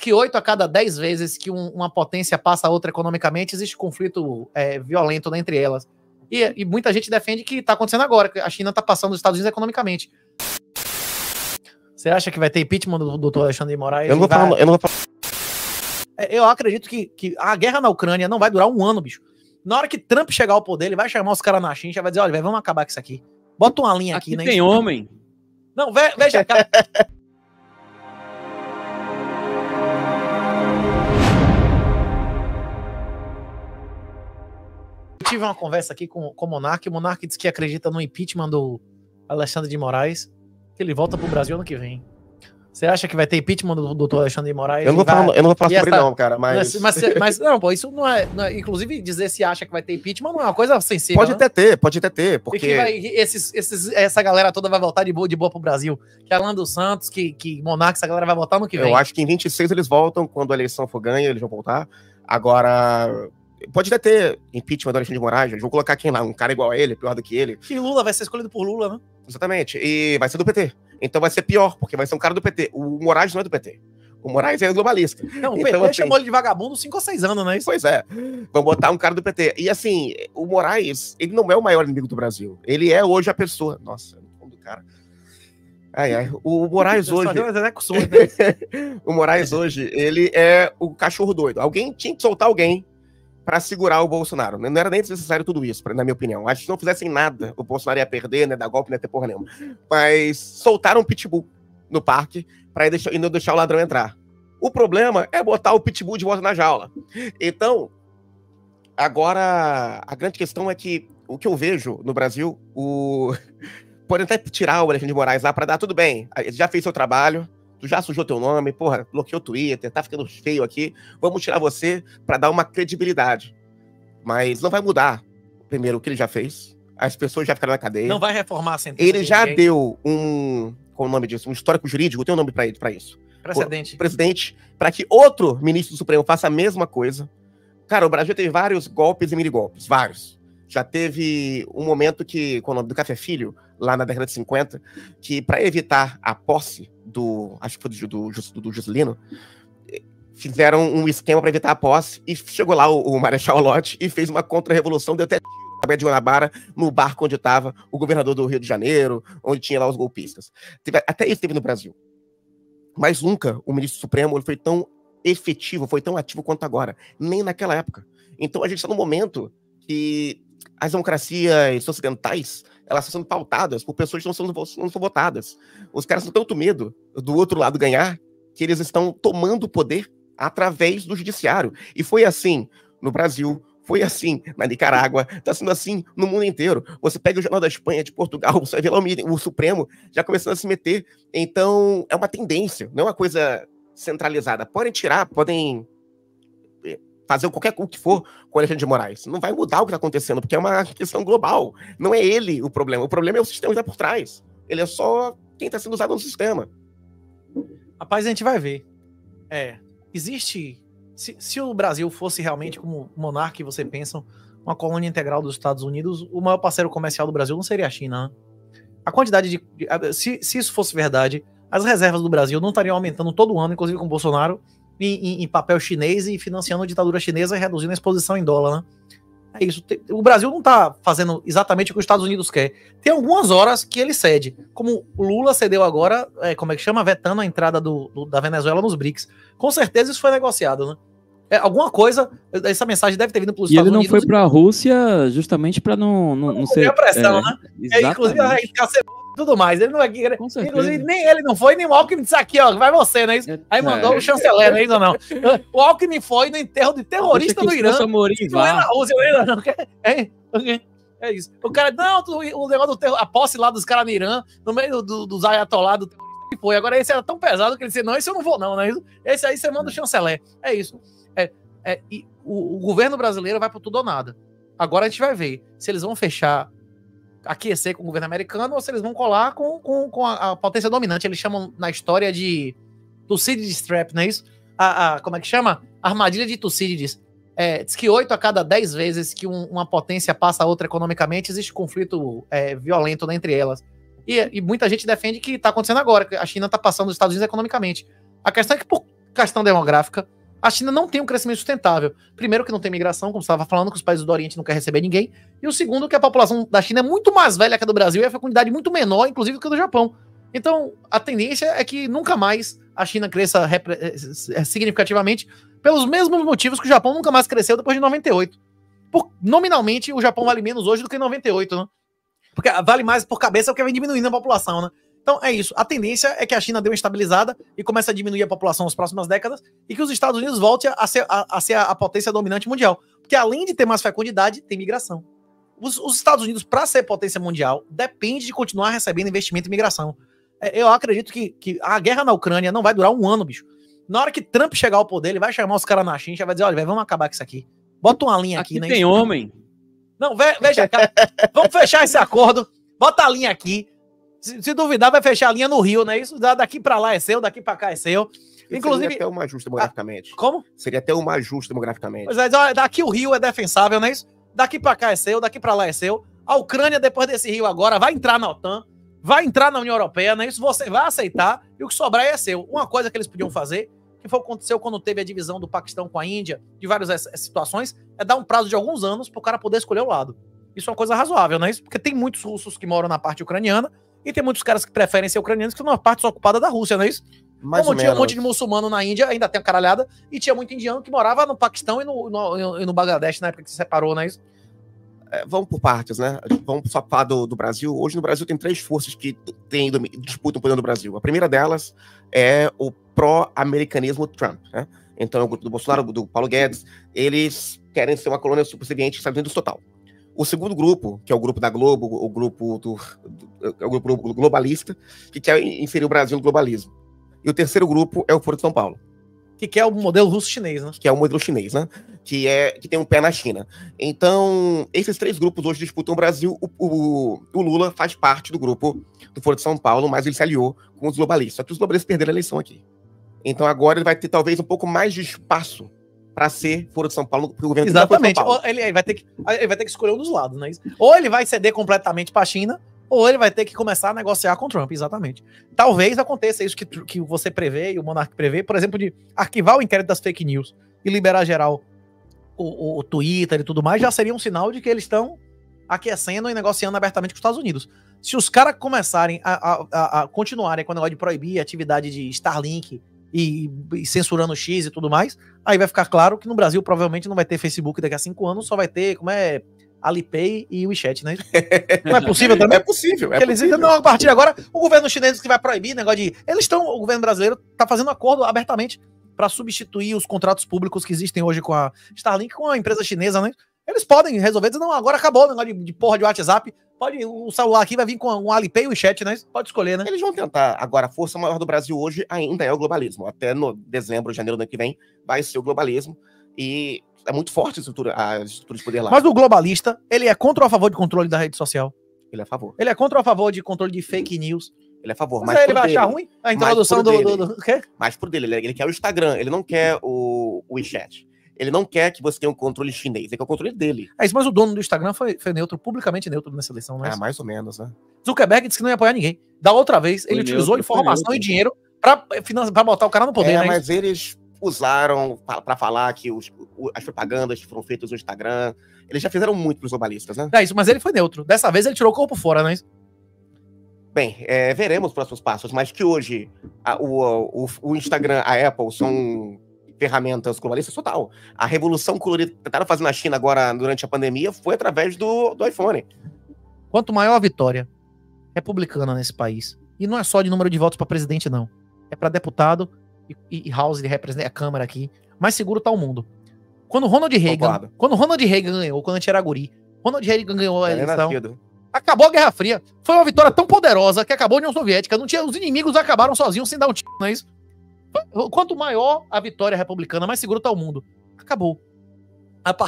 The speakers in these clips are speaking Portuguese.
que 8 a cada 10 vezes que uma potência passa a outra economicamente, existe conflito violento entre elas. E muita gente defende que está acontecendo agora, que a China está passando os Estados Unidos economicamente. Você acha que vai ter impeachment do doutor Alexandre de Moraes? Eu não vou falar. Eu acredito que a guerra na Ucrânia não vai durar um ano, bicho. Na hora que Trump chegar ao poder, ele vai chamar os caras na China e vai dizer, olha, véio, vamos acabar com isso aqui. Bota uma linha aqui, né? Tem homem. Não, veja, cara. Eu tive uma conversa aqui com o Monark. O Monark disse que acredita no impeachment do Alexandre de Moraes, que ele volta pro Brasil ano que vem. Você acha que vai ter impeachment do doutor Alexandre de Moraes? Eu não vou falar sobre não, cara, mas não, pô, isso não é, inclusive dizer se acha que vai ter impeachment não é uma coisa sensível. Pode até ter, porque... E que essa galera toda vai voltar de boa pro Brasil. Que Alan dos Santos, que Monark, essa galera vai voltar no que vem. Eu acho que em 26 eles voltam, quando a eleição for ganha, eles vão voltar. Agora... Pode até ter impeachment do Alexandre de Moraes, eles vão colocar quem lá? Um cara igual a ele, pior do que ele. Que Lula vai ser escolhido por Lula, né? Exatamente, e vai ser do PT. Então vai ser pior, porque vai ser um cara do PT. O Moraes não é do PT. O Moraes é globalista. Não, o então, PT chamou ele de vagabundo 5 ou 6 anos, não é isso? Pois é. Vamos botar um cara do PT. E assim, o Moraes, ele não é o maior inimigo do Brasil. Ele é hoje a pessoa... Nossa, do cara... Ai. O Moraes hoje... O Moraes hoje, ele é o cachorro doido. Alguém tinha que soltar alguém para segurar o Bolsonaro. Não era nem necessário tudo isso, na minha opinião. Acho que se não fizessem nada, o Bolsonaro ia perder, né? Dar golpe, não ia ter porra nenhuma. Mas soltaram um pitbull no parque para não deixar o ladrão entrar. O problema é botar o pitbull de volta na jaula. Então, agora, a grande questão é que o que eu vejo no Brasil, podem até tirar o Alexandre de Moraes lá para dar tudo bem. Ele já fez seu trabalho, tu já sujou teu nome, porra, bloqueou o Twitter, tá ficando feio aqui, vamos tirar você pra dar uma credibilidade. Mas não vai mudar, primeiro, o que ele já fez, as pessoas já ficaram na cadeia. Não vai reformar a sentença. Ele já deu qual é o nome disso? Um histórico jurídico, tem um nome pra isso. Precedente, pra que outro ministro do Supremo faça a mesma coisa. Cara, o Brasil teve vários golpes e mini-golpes, vários. Já teve um momento que, com o nome do Café Filho, lá na década de 50, que para evitar a posse acho que foi do Juscelino, fizeram um esquema para evitar a posse, e chegou lá o Marechal Lott e fez uma contra-revolução, deu até tiro de Guanabara no barco onde estava o governador do Rio de Janeiro, onde tinha lá os golpistas. Até isso teve no Brasil. Mas nunca o ministro supremo ele foi tão efetivo, foi tão ativo quanto agora. Nem naquela época. Então a gente está num momento que as democracias ocidentais, elas estão sendo pautadas por pessoas que não são votadas. Os caras têm tanto medo do outro lado ganhar, que eles estão tomando o poder através do judiciário. E foi assim no Brasil, foi assim na Nicarágua, está sendo assim no mundo inteiro. Você pega o Jornal da Espanha, de Portugal, você vai ver lá o Supremo já começando a se meter. Então, é uma tendência, não é uma coisa centralizada. Podem fazer qualquer coisa que for com o Alexandre de Moraes. Não vai mudar o que está acontecendo, porque é uma questão global. Não é ele o problema é o sistema que está por trás. Ele é só quem está sendo usado no sistema. Rapaz, a gente vai ver. Existe... Se o Brasil fosse realmente, como o Monark, você pensa, uma colônia integral dos Estados Unidos, o maior parceiro comercial do Brasil não seria a China, né? A quantidade de... Se isso fosse verdade, as reservas do Brasil não estariam aumentando todo ano, inclusive com o Bolsonaro, em papel chinês e financiando a ditadura chinesa e reduzindo a exposição em dólar, né? É isso. O Brasil não tá fazendo exatamente o que os Estados Unidos quer. Tem algumas horas que ele cede. Como o Lula cedeu agora, como é que chama? Vetando a entrada da Venezuela nos BRICS. Com certeza isso foi negociado, né? Alguma coisa, essa mensagem deve ter vindo para os Estados Unidos. E ele não foi para a Rússia justamente para não ser... a pressão, né? Inclusive, a gente tudo mais. Ele não é aqui. Inclusive, nem ele não foi, nem o Alckmin disse aqui, ó, vai você, né? Aí mandou o chanceler, não é isso ou não? O Alckmin foi no enterro de terrorista do Irã. Não é na Rússia, não é isso. O cara, não, o negócio do terror, a posse lá dos caras no Irã, no meio dos ayatollah do terrorista, foi. Agora esse era tão pesado que ele disse, não, esse eu não vou não, né? Esse aí você manda o chanceler. É isso. E o governo brasileiro vai para tudo ou nada. Agora a gente vai ver se eles vão aquecer com o governo americano ou se eles vão colar com a potência dominante. Eles chamam na história de Thucydides Trap, não é isso? Como é que chama? Armadilha de Thucydides. Diz que 8 a cada 10 vezes que uma potência passa a outra economicamente, existe conflito violento entre elas. E muita gente defende que está acontecendo agora, que a China está passando os Estados Unidos economicamente. A questão é que questão demográfica. A China não tem um crescimento sustentável. Primeiro que não tem migração, como você estava falando, que os países do Oriente não querem receber ninguém. E o segundo que a população da China é muito mais velha que a do Brasil e a fecundidade muito menor, inclusive, do que a do Japão. Então, a tendência é que nunca mais a China cresça significativamente pelos mesmos motivos que o Japão nunca mais cresceu depois de 98. Nominalmente, o Japão vale menos hoje do que em 98, né? Porque vale mais por cabeça porque vem diminuindo a população, né? Então é isso. A tendência é que a China dê uma estabilizada e comece a diminuir a população nas próximas décadas e que os Estados Unidos voltem a ser a potência dominante mundial. Porque além de ter mais fecundidade, tem migração. Os Estados Unidos, para ser potência mundial, depende de continuar recebendo investimento e migração. Eu acredito que a guerra na Ucrânia não vai durar um ano, bicho. Na hora que Trump chegar ao poder, ele vai chamar os caras na China e vai dizer, olha, véio, vamos acabar com isso aqui. Bota uma linha aqui, né? Tem homem. Não, veja cá. Vamos fechar esse acordo. Bota a linha aqui. Se duvidar, vai fechar a linha no Rio, né? Isso daqui pra lá é seu, daqui pra cá é seu. Inclusive, seria até o mais justo demograficamente. Como? Seria até o mais justo demograficamente. Pois é, olha, daqui o Rio é defensável, não é isso? Daqui pra cá é seu, daqui pra lá é seu. A Ucrânia, depois desse Rio agora, vai entrar na OTAN, vai entrar na União Europeia, não é isso? Você vai aceitar e o que sobrar é seu. Uma coisa que eles podiam fazer, que foi o que aconteceu quando teve a divisão do Paquistão com a Índia, de várias situações, é dar um prazo de alguns anos pro cara poder escolher o lado. Isso é uma coisa razoável, não é isso? Porque tem muitos russos que moram na parte ucraniana e tem muitos caras que preferem ser ucranianos que estão na parte ocupada da Rússia, não é isso? Como tinha um monte de muçulmano na Índia, ainda tem uma caralhada, e tinha muito indiano que morava no Paquistão e no Bangladesh na época que se separou, não é isso? Vamos por partes, né? Vamos só falar do Brasil. Hoje no Brasil tem 3 forças que disputam o poder do Brasil. A primeira delas é o pró-americanismo Trump, né? Então, o grupo do Bolsonaro, do Paulo Guedes, eles querem ser uma colônia subserviente dos Estados Unidos total. O segundo grupo, que é o grupo da Globo, o grupo globalista, que quer inserir o Brasil no globalismo. E o terceiro grupo é o Foro de São Paulo. Que é o modelo russo-chinês, né? Que é o modelo chinês, né? Que tem um pé na China. Então, esses 3 grupos hoje disputam o Brasil. O Lula faz parte do grupo do Foro de São Paulo, mas ele se aliou com os globalistas. Só que os globalistas perderam a eleição aqui. Então agora ele vai ter talvez um pouco mais de espaço para ser Foro de São Paulo pro governo. Exatamente. De São Paulo. Ele vai ter que escolher um dos lados, né? Ou ele vai ceder completamente para a China, ou ele vai ter que começar a negociar com o Trump, exatamente. Talvez aconteça isso que você prevê e o Monark prevê, por exemplo, de arquivar o inquérito das fake news e liberar geral o Twitter e tudo mais, já seria um sinal de que eles estão aquecendo e negociando abertamente com os Estados Unidos. Se os caras começarem a continuarem com o negócio de proibir a atividade de Starlink e censurando o X e tudo mais, aí vai ficar claro que no Brasil provavelmente não vai ter Facebook daqui a 5 anos, só vai ter, Alipay e WeChat, né? Não é possível também? É possível. Eles dizem, não, a partir de agora, o governo chinês que vai proibir negócio de... o governo brasileiro tá fazendo acordo abertamente para substituir os contratos públicos que existem hoje com a Starlink, com a empresa chinesa, né? Eles podem resolver, dizer, não, agora acabou o negócio de porra de WhatsApp, o celular aqui vai vir com um Alipay e WeChat, né? Pode escolher, né? Eles vão tentar. Agora, a força maior do Brasil hoje ainda é o globalismo. Até no dezembro, janeiro do ano que vem, vai ser o globalismo. E é muito forte a estrutura de poder lá. Mas o globalista, ele é contra ou a favor de controle da rede social? Ele é a favor. Ele é contra ou a favor de controle de fake news? Ele é a favor. Mas aí ele vai achar ruim a introdução do quê? Mas por dele. Ele quer o Instagram, ele não quer o WeChat. Ele não quer que você tenha um controle chinês, ele quer o controle dele. É isso, mas o dono do Instagram foi neutro, publicamente neutro nessa eleição, né? Mais ou menos, né? Zuckerberg disse que não ia apoiar ninguém. Da outra vez, ele utilizou informação e dinheiro pra botar o cara no poder, né? Mas eles usaram para falar que as propagandas que foram feitas no Instagram, eles já fizeram muito pros globalistas, né? É isso, mas ele foi neutro. Dessa vez ele tirou o corpo fora, né? Bem, veremos os próximos passos, mas que hoje o Instagram, a Apple são ferramentas globalistas total. A revolução colorida que tentaram fazer na China agora durante a pandemia foi através do iPhone. Quanto maior a vitória republicana nesse país, e não é só de número de votos para presidente, não. É para deputado e House de representar a Câmara aqui. Mais seguro tá o mundo. Quando Ronald Reagan ganhou, quando a gente era guri, Ronald Reagan ganhou a eleição. Acabou a Guerra Fria. Foi uma vitória tão poderosa que acabou a União Soviética. Os inimigos acabaram sozinhos sem dar um tiro, não é isso? Quanto maior a vitória republicana, mais seguro tá o mundo. Acabou.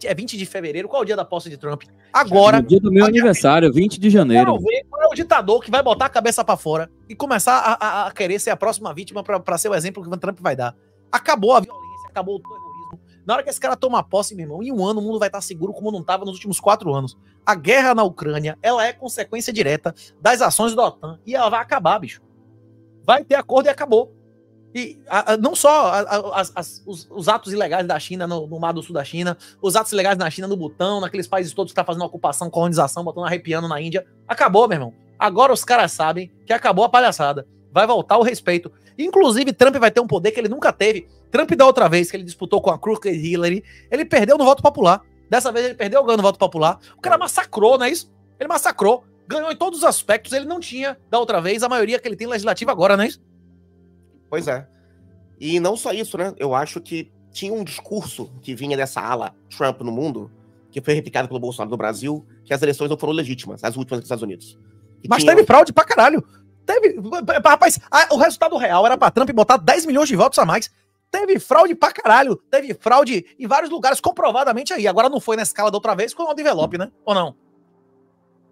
É 20 de fevereiro. Qual é o dia da posse de Trump? Agora. É o dia do meu aniversário, 20 de janeiro. Quero ver qual é o ditador que vai botar a cabeça pra fora e começar a querer ser a próxima vítima pra ser o exemplo que o Trump vai dar. Acabou a violência, acabou o terrorismo. Na hora que esse cara toma posse, meu irmão, em um ano o mundo vai estar seguro como não estava nos últimos 4 anos. A guerra na Ucrânia, ela é consequência direta das ações da OTAN e ela vai acabar, bicho. Vai ter acordo e acabou. E não só os atos ilegais da China no Mar do Sul da China, os atos ilegais na China, no Butão, naqueles países todos que tá fazendo ocupação, colonização, botando arrepiando na Índia. Acabou, meu irmão. Agora os caras sabem que acabou a palhaçada. Vai voltar o respeito. Inclusive, Trump vai ter um poder que ele nunca teve. Trump, da outra vez que ele disputou com a Crooked Hillary, ele perdeu no voto popular. Dessa vez ele perdeu ganhando no voto popular. O cara massacrou, não é isso? Ele massacrou. Ganhou em todos os aspectos. Ele não tinha, da outra vez, a maioria que ele tem legislativa agora, não é isso? Pois é. E não só isso, né? Eu acho que tinha um discurso que vinha dessa ala Trump no mundo, que foi replicado pelo Bolsonaro no Brasil, que as eleições não foram legítimas, as últimas dos Estados Unidos. Mas teve fraude pra caralho. Teve, rapaz, o resultado real era pra Trump botar 10 milhões de votos a mais. Teve fraude pra caralho. Teve fraude em vários lugares, comprovadamente aí. Agora não foi na escala da outra vez com o envelope, né? Ou não?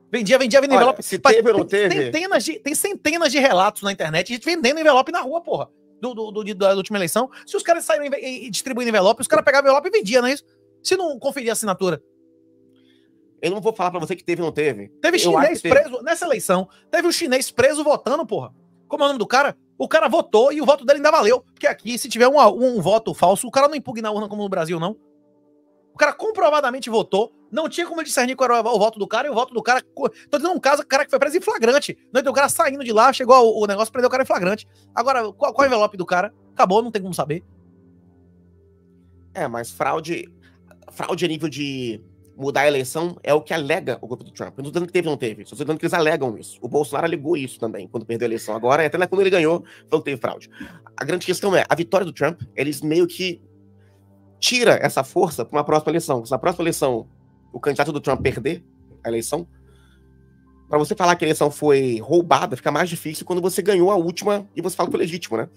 Vendia envelope. Se teve ou não teve... Tem centenas de relatos na internet, gente vendendo envelope na rua, porra. Da última eleição. Se os caras saíram e distribuindo envelope, os caras pegavam envelope e vendiam, não é isso? Se não conferir a assinatura. Eu não vou falar pra você que teve ou não teve. Teve chinês preso nessa eleição. Teve um chinês preso votando, porra. Como é o nome do cara? O cara votou e o voto dele ainda valeu. Porque aqui, se tiver um voto falso, o cara não impugna a urna como no Brasil, não. O cara comprovadamente votou. Não tinha como discernir qual era o voto do cara. E o voto do cara... Tô dizendo um caso, o cara que foi preso em flagrante. Não tem o cara saindo de lá, chegou o negócio, prendeu o cara em flagrante. Agora, qual é o envelope do cara? Acabou, não tem como saber. Mas fraude a nível de mudar a eleição é o que alega o grupo do Trump. Eu não tô dizendo que teve ou não teve. Estou dizendo que eles alegam isso. O Bolsonaro alegou isso também, quando perdeu a eleição. Agora, até quando ele ganhou, falou que teve fraude. A grande questão é, a vitória do Trump, eles meio que tira essa força para uma próxima eleição. Se na próxima eleição o candidato do Trump perder a eleição, para você falar que a eleição foi roubada, fica mais difícil quando você ganhou a última e você fala que foi legítimo, né?